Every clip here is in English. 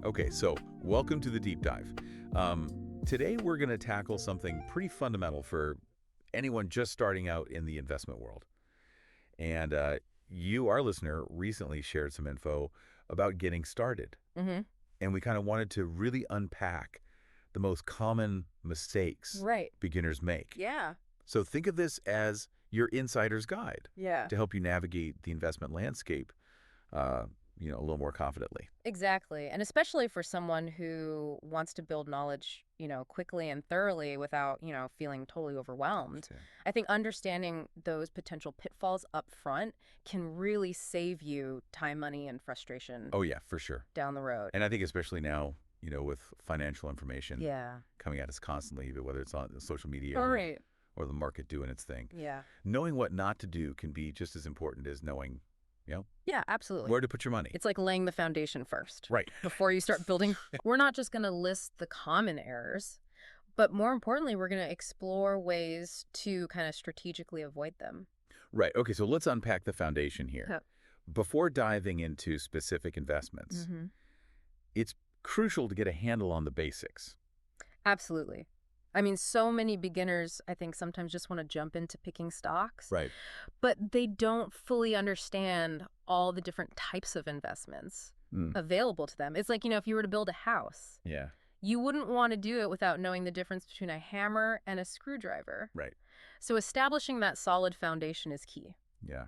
Okay, so welcome to the deep dive. Today we're going to tackle something pretty fundamental for anyone just starting out in the investment world. And you, our listener, recently shared some info about getting started. Mm-hmm. And we kind of wanted to really unpack the most common mistakes Right. beginners make. Yeah. So think of this as your insider's guide Yeah. to help you navigate the investment landscape, a little more confidently. Exactly. And especially for someone who wants to build knowledge, quickly and thoroughly without, feeling totally overwhelmed. Okay. I think understanding those potential pitfalls up front can really save you time, money, and frustration Oh, yeah, for sure. down the road. And I think especially now, with financial information Yeah. coming at us constantly, whether it's on social media All right. or the market doing its thing. Yeah. Knowing what not to do can be just as important as knowing, Yeah, absolutely. where to put your money. It's like laying the foundation first. Right. Before you start building. We're not just going to list the common errors, but more importantly, we're going to explore ways to kind of strategically avoid them. Right. Okay, so let's unpack the foundation here. Yep. Before diving into specific investments, Mm-hmm. it's crucial to get a handle on the basics. Absolutely. I mean, so many beginners, I think, sometimes just want to jump into picking stocks, Right. but they don't fully understand all the different types of investments available to them. It's like, if you were to build a house, Yeah. you wouldn't want to do it without knowing the difference between a hammer and a screwdriver. Right. So establishing that solid foundation is key. Yeah.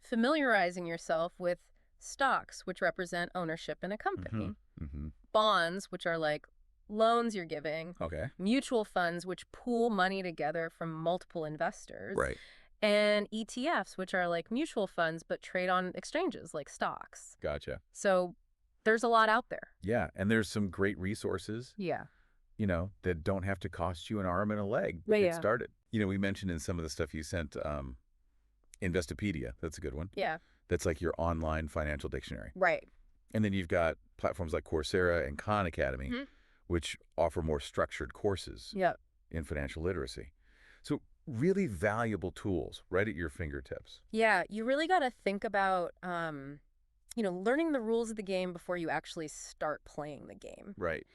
Familiarizing yourself with stocks, which represent ownership in a company, Mm-hmm. bonds, which are like loans you're giving, Okay. mutual funds, which pool money together from multiple investors, Right. and ETFs, which are like mutual funds but trade on exchanges like stocks. Gotcha. So there's a lot out there. Yeah, and there's some great resources, Yeah. that don't have to cost you an arm and a leg to Yeah, get yeah. started. We mentioned in some of the stuff you sent, Investopedia. That's a good one. Yeah. That's like your online financial dictionary. Right. And then you've got platforms like Coursera and Khan Academy, Mhm. which offer more structured courses Yeah. in financial literacy. So really valuable tools right at your fingertips. Yeah. You really got to think about, learning the rules of the game before you actually start playing the game. Right.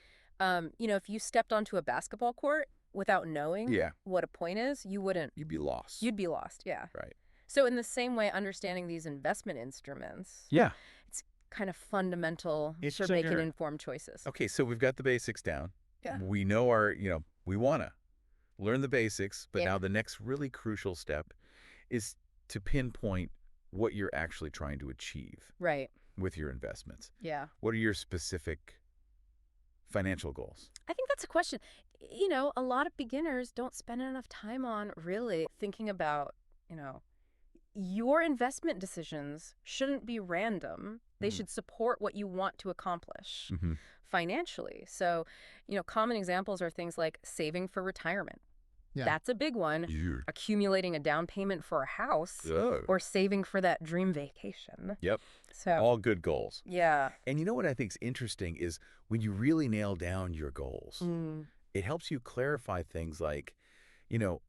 If you stepped onto a basketball court without knowing Yeah. what a point is, you wouldn't. You'd be lost. You'd be lost. Yeah. Right. So in the same way, understanding these investment instruments, Yeah. it's kind of fundamental It's for just making inherent. informed choices. Okay, so we've got the basics down. Yeah. We know we want to learn the basics, but Yeah. now the next really crucial step is to pinpoint what you're actually trying to achieve Right. with your investments. Yeah. What are your specific financial goals? I think that's a question. A lot of beginners don't spend enough time on really thinking about, your investment decisions shouldn't be random. They should support what you want to accomplish Mm-hmm. financially. So, common examples are things like saving for retirement. Yeah. That's a big one. Accumulating a down payment for a house or saving for that dream vacation. Yep. So, All good goals. yeah. And you know what I think is interesting is when you really nail down your goals, it helps you clarify things like,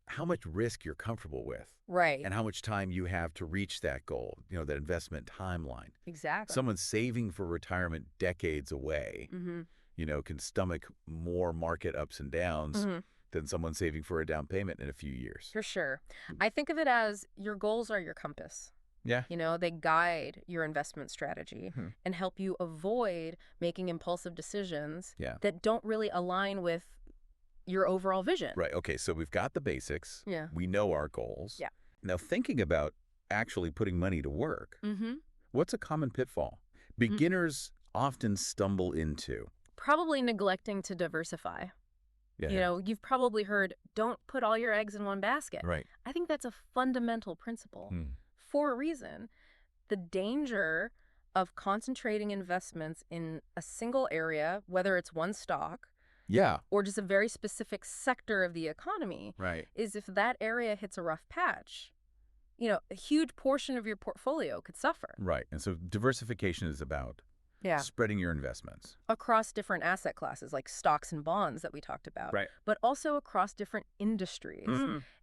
how much risk you're comfortable with Right. and how much time you have to reach that goal, that investment timeline. Exactly. Someone saving for retirement decades away, can stomach more market ups and downs than someone saving for a down payment in a few years. For sure. I think of it as your goals are your compass. Yeah. They guide your investment strategy and help you avoid making impulsive decisions Yeah. that don't really align with your overall vision. Right. Okay. So we've got the basics. Yeah. We know our goals. Yeah. Now, thinking about actually putting money to work, what's a common pitfall beginners often stumble into? Probably neglecting to diversify. Yeah. You've probably heard, don't put all your eggs in one basket. Right. I think that's a fundamental principle for a reason. The danger of concentrating investments in a single area, whether it's one stock Yeah. or just a very specific sector of the economy, Right. is if that area hits a rough patch, a huge portion of your portfolio could suffer. Right. And so diversification is about Yeah. spreading your investments. Across different asset classes like stocks and bonds that we talked about. Right. But also across different industries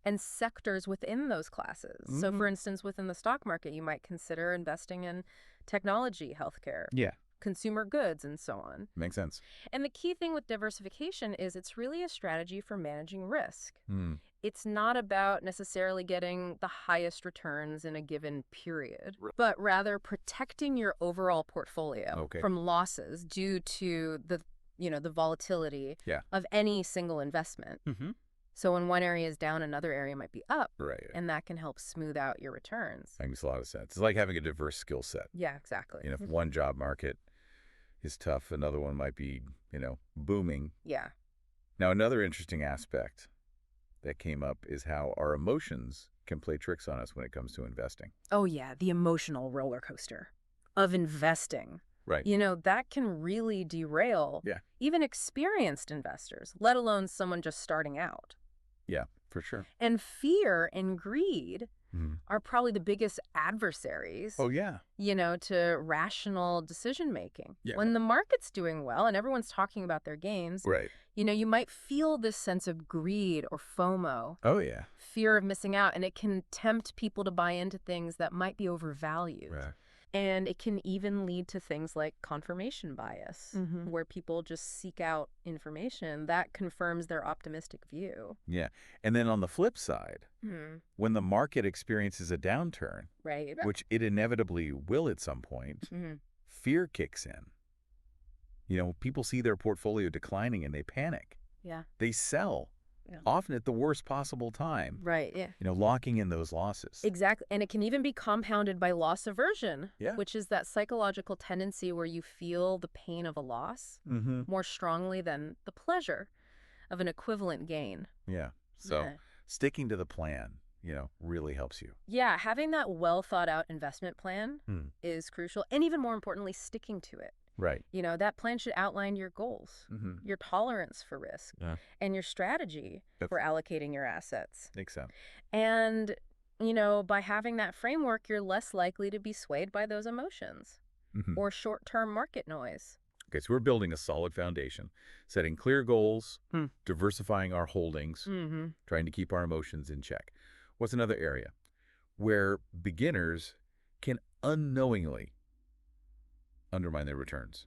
and sectors within those classes. So for instance, within the stock market, you might consider investing in technology, healthcare, Yeah. consumer goods, and so on. Makes sense. And the key thing with diversification is it's really a strategy for managing risk. Hmm. It's not about necessarily getting the highest returns in a given period, Right. but rather protecting your overall portfolio Okay. from losses due to the volatility Yeah. of any single investment. Mm-hmm. So when one area is down, another area might be up, Right. and that can help smooth out your returns. That makes a lot of sense. It's like having a diverse skill set. Yeah, exactly. If one job market is tough, another one might be, booming. Yeah. Now, another interesting aspect that came up is how our emotions can play tricks on us when it comes to investing. Oh, yeah, the emotional roller coaster of investing. Right. That can really derail even experienced investors, let alone someone just starting out. Yeah, for sure. And fear and greed Mm-hmm. are probably the biggest adversaries, Oh, yeah. to rational decision making. Yeah. When the market's doing well and everyone's talking about their gains, Right. you might feel this sense of greed or FOMO, Oh, yeah. fear of missing out, and it can tempt people to buy into things that might be overvalued. Right. And it can even lead to things like confirmation bias, where people just seek out information that confirms their optimistic view. Yeah. And then on the flip side, when the market experiences a downturn, Right. which it inevitably will at some point, fear kicks in. People see their portfolio declining and they panic. Yeah. They sell, Yeah. often at the worst possible time, Right. Yeah. locking in those losses. Exactly. And it can even be compounded by loss aversion, Yeah. which is that psychological tendency where you feel the pain of a loss Mm-hmm. more strongly than the pleasure of an equivalent gain. Yeah. So Yeah. sticking to the plan, really helps you. Yeah, having that well thought out investment plan is crucial. And even more importantly, sticking to it. Right. That plan should outline your goals, your tolerance for risk, and your strategy for allocating your assets. Makes sense. And, by having that framework, you're less likely to be swayed by those emotions or short-term market noise. Okay, so we're building a solid foundation, setting clear goals, diversifying our holdings, trying to keep our emotions in check. What's another area where beginners can unknowingly undermine their returns?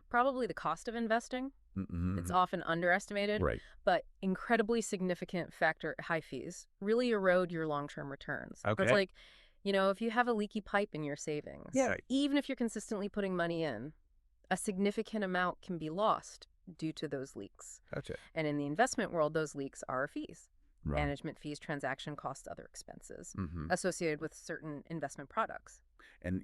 Probably the cost of investing. Mm-hmm. It's often underestimated, Right. but incredibly significant factor. High fees really erode your long-term returns. Okay. It's like, if you have a leaky pipe in your savings, Yeah. even if you're consistently putting money in, a significant amount can be lost due to those leaks. Gotcha. And in the investment world, those leaks are fees. Right. Management fees, transaction costs, other expenses Mm-hmm. associated with certain investment products. And,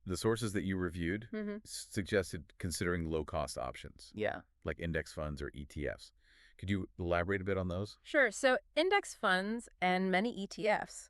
the sources that you reviewed suggested considering low-cost options, Yeah. like index funds or ETFs. Could you elaborate a bit on those? Sure. So index funds and many ETFs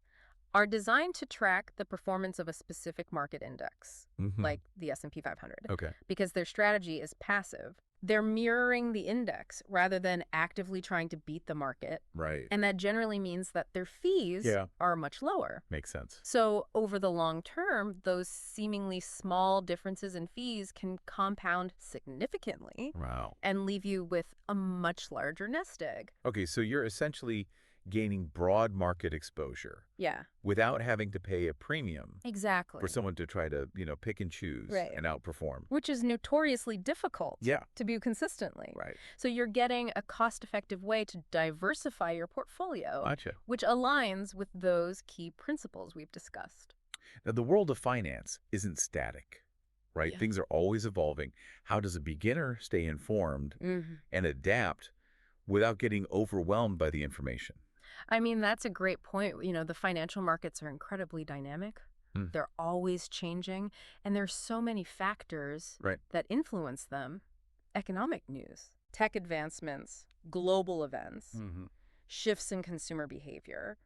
are designed to track the performance of a specific market index, like the S&P 500, Okay. because their strategy is passive. They're mirroring the index rather than actively trying to beat the market. Right. And that generally means that their fees are much lower. Makes sense. So over the long term, those seemingly small differences in fees can compound significantly Wow. and leave you with a much larger nest egg. Okay, so you're essentially gaining broad market exposure Yeah, without having to pay a premium exactly. for someone to try to, pick and choose and outperform. Which is notoriously difficult Yeah. to do consistently. Right. So you're getting a cost-effective way to diversify your portfolio, Gotcha. which aligns with those key principles we've discussed. Now, the world of finance isn't static, right? Yeah. Things are always evolving. How does a beginner stay informed and adapt without getting overwhelmed by the information? I mean, that's a great point. The financial markets are incredibly dynamic. They're always changing, and there's so many factors that influence them. Economic news, tech advancements, global events, shifts in consumer behavior.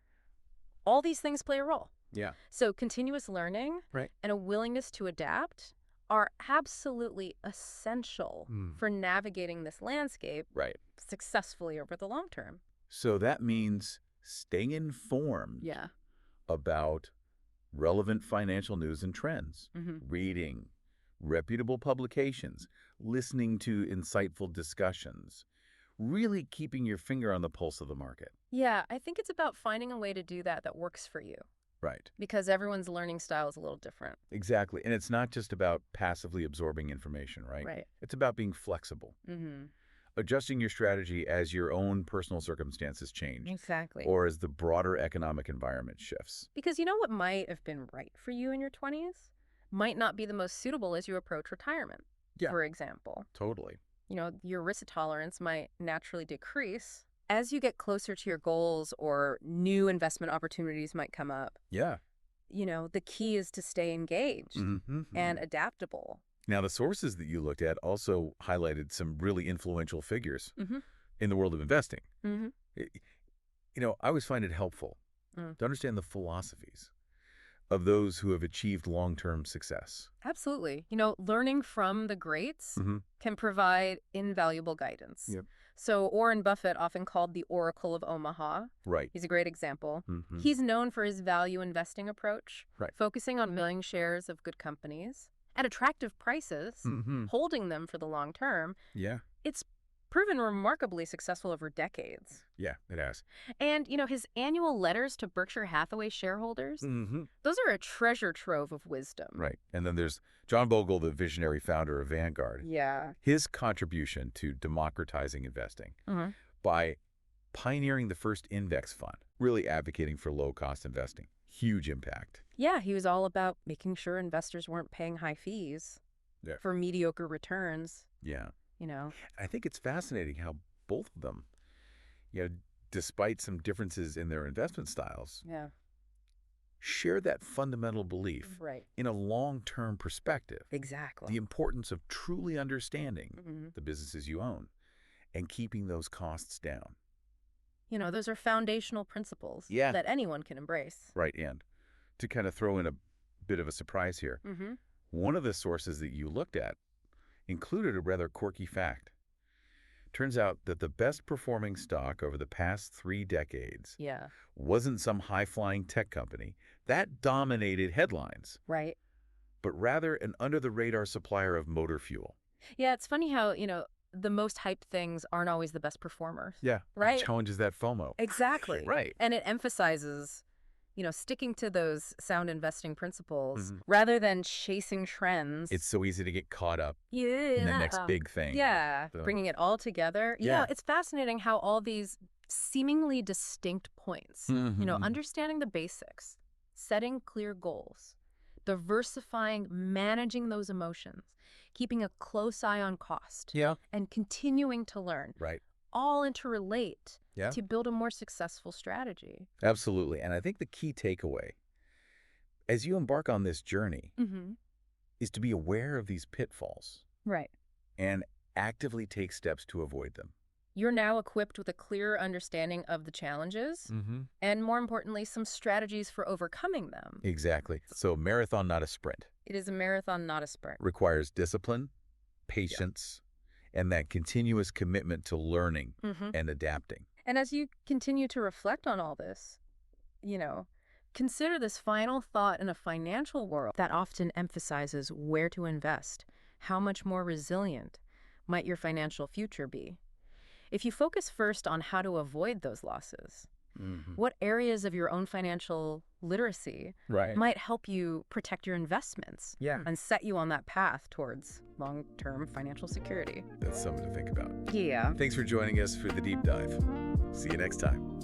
All these things play a role. Yeah. So continuous learning and a willingness to adapt are absolutely essential for navigating this landscape successfully over the long term. So that means staying informed Yeah. about relevant financial news and trends, Mm-hmm. reading reputable publications, listening to insightful discussions, really keeping your finger on the pulse of the market. Yeah, I think it's about finding a way to do that works for you. Right. because everyone's learning style is a little different. Exactly. And it's not just about passively absorbing information, right? Right. It's about being flexible, Mm-hmm. adjusting your strategy as your own personal circumstances change Exactly. or as the broader economic environment shifts. Because you know what might have been right for you in your 20s might not be the most suitable as you approach retirement, Yeah. for example. Totally. Your risk tolerance might naturally decrease as you get closer to your goals or new investment opportunities might come up. Yeah. The key is to stay engaged and adaptable. Now, the sources that you looked at also highlighted some really influential figures Mm-hmm. in the world of investing. Mm-hmm. I always find it helpful to understand the philosophies of those who have achieved long-term success. Absolutely. Learning from the greats Mm-hmm. can provide invaluable guidance. Yep. So Warren Buffett, often called the Oracle of Omaha, Right. he's a great example. Mm-hmm. He's known for his value investing approach, Right. focusing on milling shares of good companies at attractive prices, Mm-hmm. holding them for the long term. Yeah. It's proven remarkably successful over decades. Yeah, it has. And, his annual letters to Berkshire Hathaway shareholders, Mm-hmm. those are a treasure trove of wisdom. Right. And then there's John Bogle, the visionary founder of Vanguard. Yeah. His contribution to democratizing investing Mm-hmm. by pioneering the first index fund, really advocating for low-cost investing. Huge impact. Yeah, he was all about making sure investors weren't paying high fees for mediocre returns. Yeah. you know. I think it's fascinating how both of them, despite some differences in their investment styles, Yeah. share that fundamental belief Right. in a long-term perspective. Exactly. The importance of truly understanding Mhm. the businesses you own and keeping those costs down. Those are foundational principles Yeah. that anyone can embrace. Right. And to kind of throw in a bit of a surprise here, Mm-hmm. one of the sources that you looked at included a rather quirky fact. Turns out that the best performing stock over the past 3 decades Yeah. wasn't some high-flying tech company that dominated headlines, Right. but rather an under-the-radar supplier of motor fuel. Yeah, it's funny how, the most hyped things aren't always the best performers. Yeah. Right? It challenges that FOMO. Exactly. Right. And it emphasizes, sticking to those sound investing principles Mhm. rather than chasing trends. It's so easy to get caught up yeah, in the next big thing. Yeah, So- bringing it all together. Yeah. It's fascinating how all these seemingly distinct points, Mhm. understanding the basics, setting clear goals, diversifying, managing those emotions, keeping a close eye on cost, Yeah. and continuing to learn, Right. all interrelate Yeah. to build a more successful strategy. Absolutely. And I think the key takeaway as you embark on this journey Mm-hmm. is to be aware of these pitfalls Right. and actively take steps to avoid them. You're now equipped with a clearer understanding of the challenges Mm-hmm. and, more importantly, some strategies for overcoming them. Exactly. So marathon, not a sprint. It is a marathon, not a sprint. Requires discipline, patience, and that continuous commitment to learning Mm-hmm. and adapting. And as you continue to reflect on all this, consider this final thought in a financial world that often emphasizes where to invest. How much more resilient might your financial future be? If you focus first on how to avoid those losses, Mm-hmm. what areas of your own financial literacy Right. might help you protect your investments Yeah. and set you on that path towards long-term financial security? That's something to think about. Yeah. Thanks for joining us for the deep dive. See you next time.